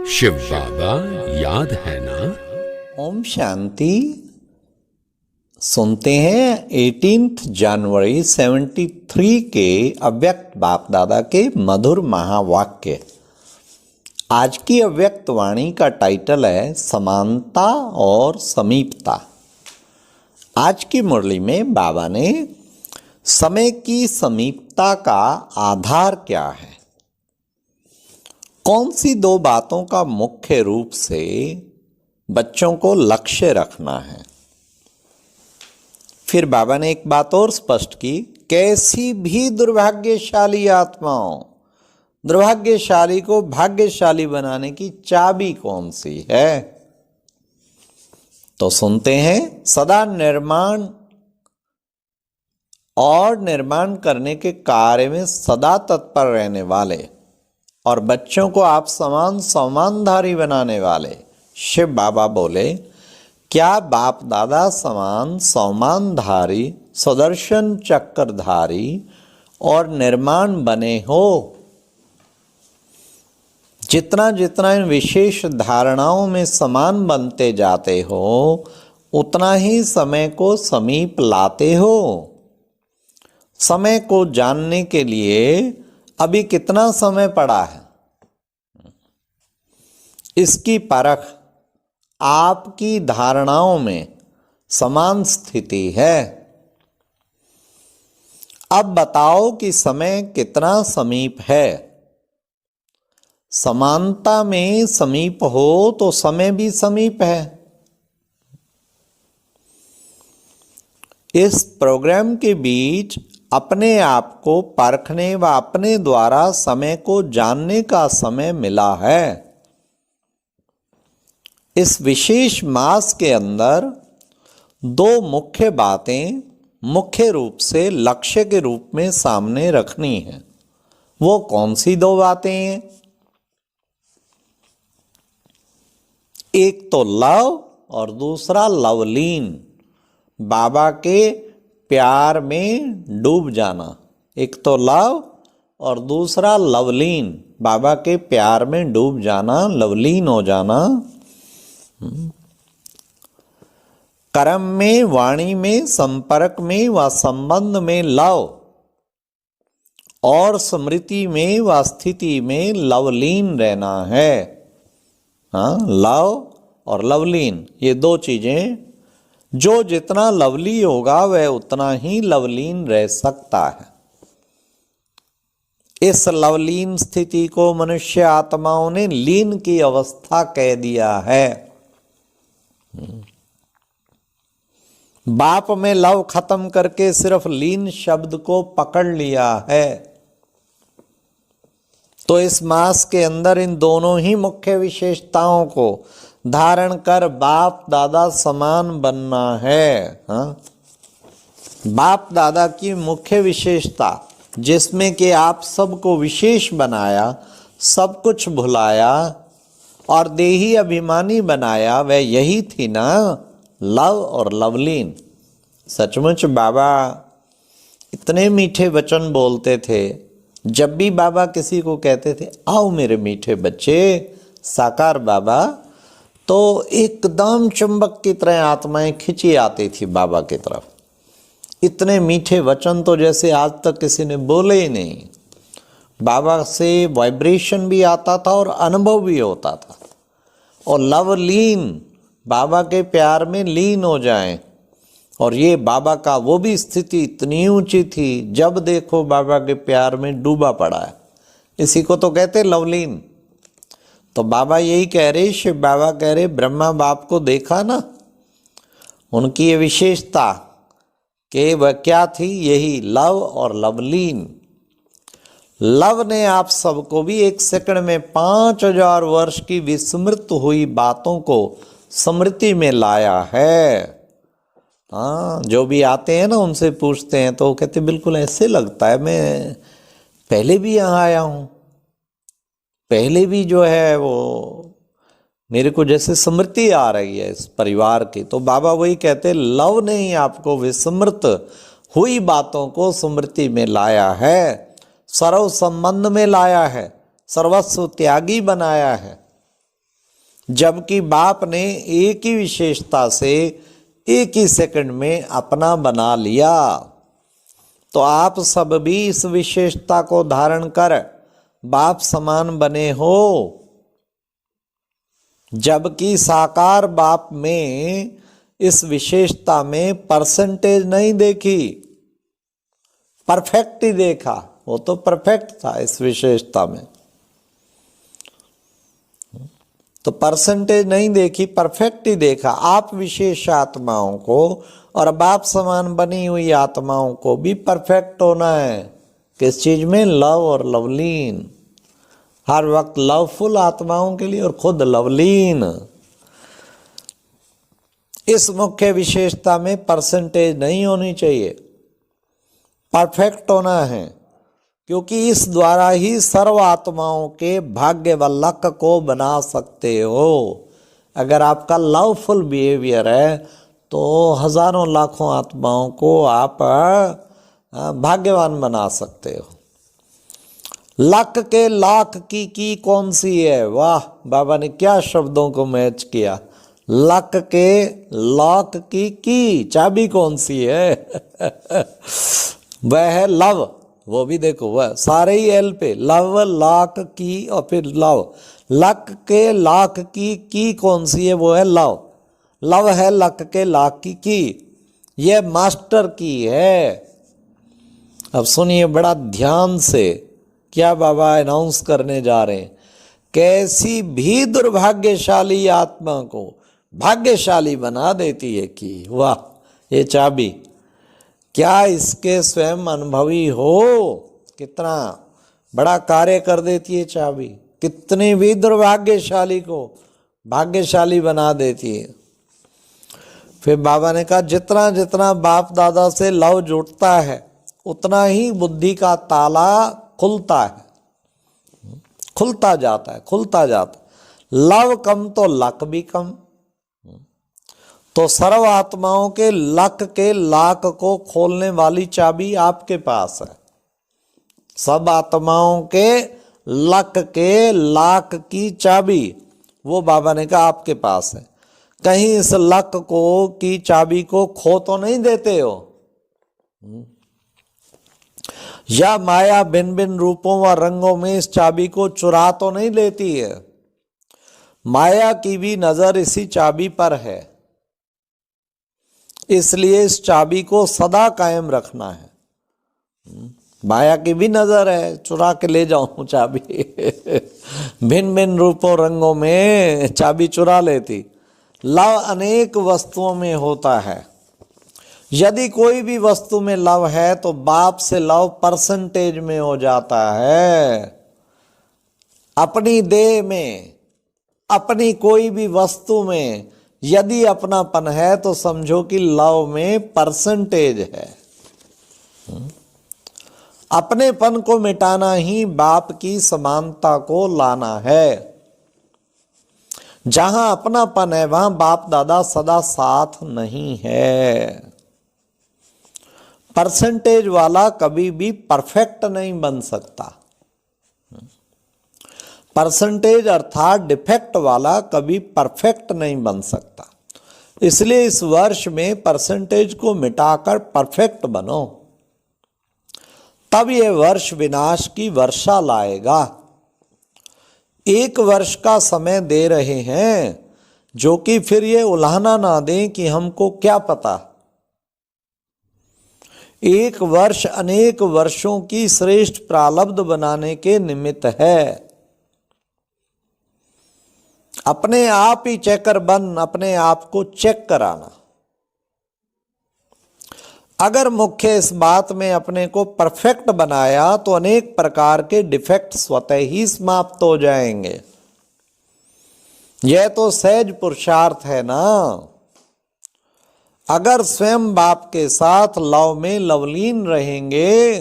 शिव बाबा याद है ना। ओम शांति। सुनते हैं 18 जनवरी 73 के अव्यक्त बाप दादा के मधुर महावाक्य। आज की अव्यक्त वाणी का टाइटल है समानता और समीपता। आज की मुरली में बाबा ने समय की समीपता का आधार क्या है, कौन सी दो बातों का मुख्य रूप से बच्चों को लक्ष्य रखना है। फिर बाबा ने एक बात और स्पष्ट की, कैसी भी दुर्भाग्यशाली आत्माओं, दुर्भाग्यशाली को भाग्यशाली बनाने की चाबी कौन सी है। तो सुनते हैं, सदा निर्माण और निर्माण करने के कार्य में सदा तत्पर रहने वाले और बच्चों को आप समान समानधारी बनाने वाले शिव बाबा बोले, क्या बाप दादा समान समानधारी सुदर्शन चक्रधारी और निर्माण बने हो। जितना जितना इन विशेष धारणाओं में समान बनते जाते हो, उतना ही समय को समीप लाते हो। समय को जानने के लिए अभी कितना समय पड़ा है, इसकी परख आपकी धारणाओं में समान स्थिति है। अब बताओ कि समय कितना समीप है। समानता में समीप हो तो समय भी समीप है। इस प्रोग्राम के बीच अपने आप को परखने व अपने द्वारा समय को जानने का समय मिला है। इस विशेष मास के अंदर दो मुख्य बातें मुख्य रूप से लक्ष्य के रूप में सामने रखनी है। वो कौन सी दो बातें हैं? एक तो लव और दूसरा लवलीन, बाबा के प्यार में डूब जाना। एक तो लव और दूसरा लवलीन, बाबा के प्यार में डूब जाना, लवलीन हो जाना। कर्म में, वाणी में, संपर्क में व संबंध में लव और स्मृति में व स्थिति में लवलीन रहना है। हाँ, लव और लवलीन, ये दो चीजें, जो जितना लवली होगा वह उतना ही लवलीन रह सकता है। इस लवलीन स्थिति को मनुष्य आत्माओं ने लीन की अवस्था कह दिया है। बाप में लव खत्म करके सिर्फ लीन शब्द को पकड़ लिया है। तो इस मास के अंदर इन दोनों ही मुख्य विशेषताओं को धारण कर बाप दादा समान बनना है। हाँ? बाप दादा की मुख्य विशेषता, जिसमें कि आप सबको विशेष बनाया, सब कुछ भुलाया और देही अभिमानी बनाया, वह यही थी ना, लव और लवलीन। सचमुच बाबा इतने मीठे वचन बोलते थे। जब भी बाबा किसी को कहते थे, आओ मेरे मीठे बच्चे, साकार बाबा, तो एकदम चुंबक की तरह आत्माएं खिंची आती थी बाबा की तरफ। इतने मीठे वचन तो जैसे आज तक किसी ने बोले ही नहीं। बाबा से वाइब्रेशन भी आता था और अनुभव भी होता था। और लवलीन, बाबा के प्यार में लीन हो जाएं। और ये बाबा का वो भी स्थिति इतनी ऊंची थी, जब देखो बाबा के प्यार में डूबा पड़ा है। इसी को तो कहते लवलीन। तो बाबा यही कह रहे, शिव बाबा कह रहे, ब्रह्मा बाप को देखा ना, उनकी ये विशेषता कि वह क्या थी, यही लव और लवलीन। लव ने आप सबको भी एक सेकंड में 5000 वर्ष की विस्मृत हुई बातों को स्मृति में लाया है। हाँ, जो भी आते हैं ना, उनसे पूछते हैं तो वो कहते बिल्कुल ऐसे लगता है मैं पहले भी यहाँ आया हूँ, पहले भी जो है वो मेरे को जैसे स्मृति आ रही है इस परिवार की। तो बाबा वही कहते, लव ने ही आपको विस्मृत हुई बातों को स्मृति में लाया है, सर्व संबंध में लाया है, सर्वस्व त्यागी बनाया है। जबकि बाप ने एक ही विशेषता से एक ही सेकंड में अपना बना लिया। तो आप सब भी इस विशेषता को धारण कर बाप समान बने हो, जबकि साकार बाप में इस विशेषता में परसेंटेज नहीं देखी, परफेक्ट ही देखा। वो तो परफेक्ट था इस विशेषता में, तो परसेंटेज नहीं देखी, परफेक्ट ही देखा। आप विशेष आत्माओं को और बाप समान बनी हुई आत्माओं को भी परफेक्ट होना है। किस चीज में? लव और लवलीन। हर वक्त लवफुल आत्माओं के लिए और खुद लवलीन। इस मुख्य विशेषता में परसेंटेज नहीं होनी चाहिए, परफेक्ट होना है, क्योंकि इस द्वारा ही सर्व आत्माओं के भाग्य व लक को बना सकते हो। अगर आपका लवफुल बिहेवियर है तो हजारों लाखों आत्माओं को आप भाग्यवान बना सकते हो। लक के लाख की कौन सी है? वाह, बाबा ने क्या शब्दों को मैच किया। लक के लाख की चाबी कौन सी है? वह है लव। वो भी देखो, वह सारे ही एल पे, लव, लाख की और फिर लव। लक के लाख की कौन सी है? वो है लव। लव है लक के लाख की। यह मास्टर की है। अब सुनिए बड़ा ध्यान से, क्या बाबा अनाउंस करने जा रहे हैं। कैसी भी दुर्भाग्यशाली आत्मा को भाग्यशाली बना देती है की। वाह, ये चाबी क्या इसके स्वयं अनुभवी हो? कितना बड़ा कार्य कर देती है चाबी। कितनी भी दुर्भाग्यशाली को भाग्यशाली बना देती है। फिर बाबा ने कहा जितना जितना बाप दादा से लव जुटता है उतना ही बुद्धि का ताला खुलता है, खुलता जाता है, खुलता जाता है। लव कम तो लक भी कम। तो सर्व आत्माओं के लक के लाख को खोलने वाली चाबी आपके पास है। सब आत्माओं के लक के लाख की चाबी वो बाबा ने कहा आपके पास है। कहीं इस लक को की चाबी को खो तो नहीं देते हो, या माया भिन्न भिन्न रूपों व रंगों में इस चाबी को चुरा तो नहीं लेती है। माया की भी नजर इसी चाबी पर है, इसलिए इस चाबी को सदा कायम रखना है। माया की भी नजर है, चुरा के ले जाऊं चाबी। भिन्न भिन्न रूपों रंगों में चाबी चुरा लेती। लव अनेक वस्तुओं में होता है। यदि कोई भी वस्तु में लव है तो बाप से लव परसेंटेज में हो जाता है। अपनी देह में, अपनी कोई भी वस्तु में यदि अपनापन है तो समझो कि लव में परसेंटेज है। अपनेपन को मिटाना ही बाप की समानता को लाना है। जहां अपनापन है वहां बाप दादा सदा साथ नहीं है। परसेंटेज वाला कभी भी परफेक्ट नहीं बन सकता। परसेंटेज अर्थात डिफेक्ट वाला कभी परफेक्ट नहीं बन सकता। इसलिए इस वर्ष में परसेंटेज को मिटाकर परफेक्ट बनो, तब यह वर्ष विनाश की वर्षा लाएगा। एक वर्ष का समय दे रहे हैं, जो कि फिर ये उल्हाना ना दें कि हमको क्या पता। एक वर्ष अनेक वर्षों की श्रेष्ठ प्रारब्ध बनाने के निमित्त है। अपने आप ही चेकर बन अपने आप को चेक कराना। अगर मुख्य इस बात में अपने को परफेक्ट बनाया तो अनेक प्रकार के डिफेक्ट स्वतः ही समाप्त हो जाएंगे। यह तो सहज पुरुषार्थ है ना। अगर स्वयं बाप के साथ लव में लवलीन रहेंगे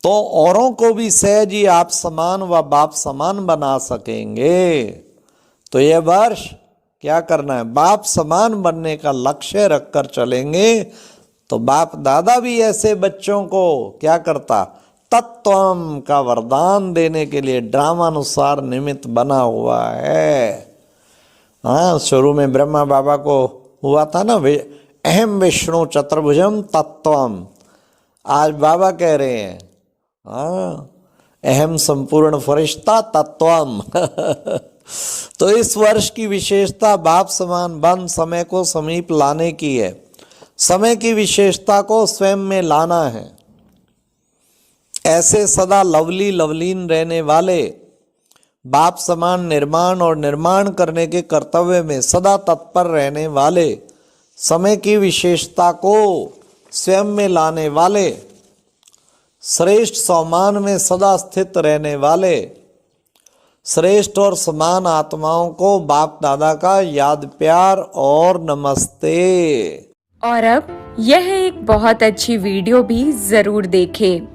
तो औरों को भी सहज ही आप समान व बाप समान बना सकेंगे। तो यह वर्ष क्या करना है? बाप समान बनने का लक्ष्य रखकर चलेंगे तो बाप दादा भी ऐसे बच्चों को क्या करता? तत्वम का वरदान देने के लिए ड्रामानुसार निमित्त बना हुआ है। हाँ, शुरू में ब्रह्मा बाबा को हुआ था ना, अहम विष्णु चतुर्भुजम तत्वम। आज बाबा कह रहे हैं हाँ, अहम संपूर्ण फरिश्ता तत्वम। तो इस वर्ष की विशेषता बाप समान बन समय को समीप लाने की है। समय की विशेषता को स्वयं में लाना है। ऐसे सदा लवली लवलीन रहने वाले बाप समान निर्माण और निर्माण करने के कर्तव्य में सदा तत्पर रहने वाले, समय की विशेषता को स्वयं में लाने वाले, श्रेष्ठ सौमान में सदा स्थित रहने वाले, श्रेष्ठ और समान आत्माओं को बाप दादा का याद प्यार और नमस्ते। और अब यह एक बहुत अच्छी वीडियो भी जरूर देखें।